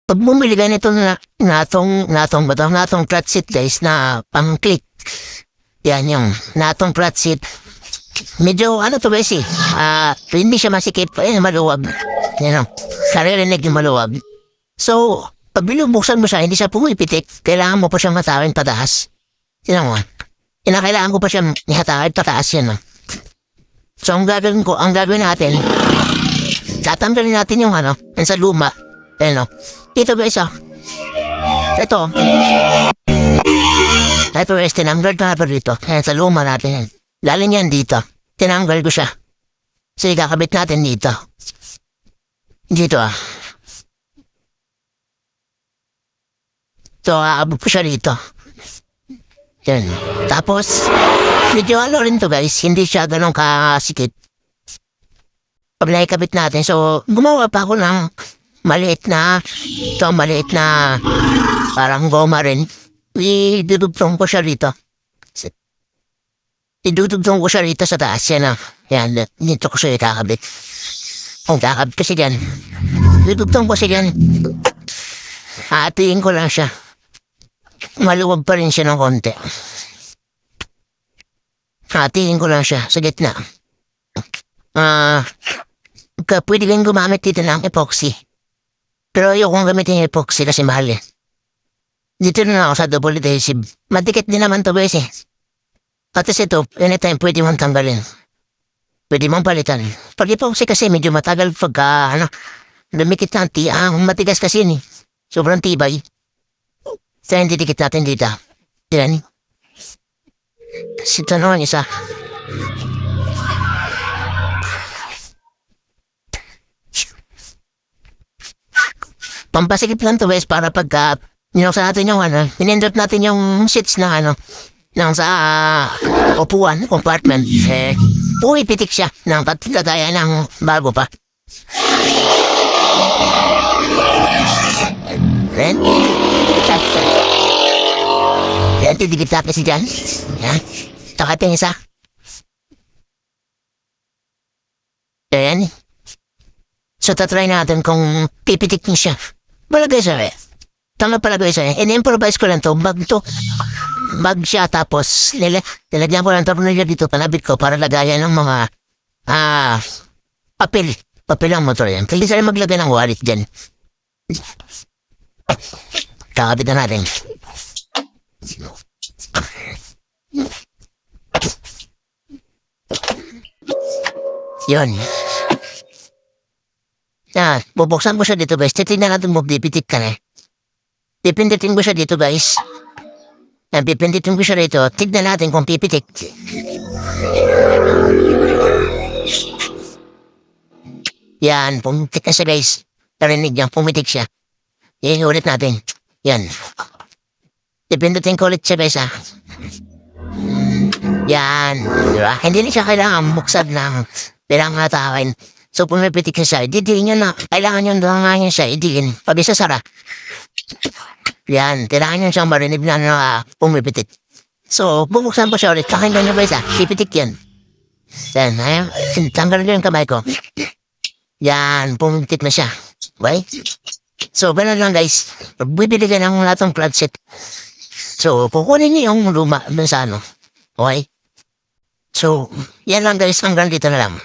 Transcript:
Pag bumili ka nito natong flat seat guys na pang-click. Yan yung natong flat seat. Medyo ano to guys hindi siya masikip. Maluwag. Yan o. Saririnig yung maluwag. So, pag binubuksan mo siya, hindi siya pumipitik. Kailangan mo pa siyang hatawin pataas. Yan mo. Kailangan ko pa siyang hatawin pataas yan o. So, ang gagawin natin, tatanggalin natin yung sa luma. Ayan o. Ito guys Ito guys, tinanggal na dito. Ayan, sa luma natin yan. Lalim yan dito. Tinanggal ko siya. So, ikakabit natin dito. Dito So, aabot ko siya dito. Yan. Tapos, medyo rin to guys. Hindi siya ganun kasikip. Pag naikabit natin. So, gumawa pa ako ng maliit na parang goma rin. Idudugtong ko siya rito. Idudugtong ko siya rito sa taas. Yan Yan. Dito ko siya ikakabit. Kakabit kasi dyan. Idudugtong ko siya dyan. Hatiin ko lang siya. Maluwag pa rin siya ng konti. Hatiin ko lang siya sa gitna. Pwede kang gumamit dito ng epoxy. Pero ayokong gamitin yung epoxy kasi mahal Dito na ako sa double adhesive. Madikit din naman to guys At ito, anytime pwede mong tanggalin. Pwede mong palitan. Pag epoxy kasi medyo matagal pagka lumikit na ang matigas kasi sobrang tibay. So hindi dikit natin dito. Yan. Kasi ito naman isa. Pampasikip lang to guys para pagka sa natin yung pinindot natin yung seats ng ng sa upuan, compartment. Pumipitik siya ng patilagaya ng bago pa. Then, yan, didikit natin si Jan. Yan. Takapin isa. Yan. So, tatry natin kung pipitik niya siya. Palagay sa'yo Tama palagay sa'yo. In-improvise ko lang to. Bag siya tapos nilagyan ko lang tornilyo dito. Panabit ko para lagayan ng mga papel. Papel ang motor yan. Kaya sa'yo maglagay ng wallet dyan. Kakabit na natin. Yun. Bubuksan ko siya dito guys. Titignan natin mo pipitik ka Pipinditin ko siya dito guys. Pipinditin ko siya dito. Tignan natin kung pipitik. Yan. Pumitik na siya guys. Narinig niya. Pumitik siya. Ulit natin. Yan. Pipinditin ko ulit siya guys Yan. Diba? Hindi na siya kailangan buksan ng kailangan natawin. So, pumipitik siya. Didiin nyo na. Kailangan nyo lang siya. Idiin. Pag isasara. Yan. Kailangan nyo siyang marinig na pumipitik. So, bubuksan po siya ulit. Kakinggan nyo guys Pipitik yan. Yan. Tanggal nyo yung kamay ko. Yan. Pumipitik na siya. Okay? So, ganun lang guys. Bibili ka ng natong flat set. So, kukunin nyo yung luma dun sa Okay? So, yan lang guys. Hanggang dito na lang.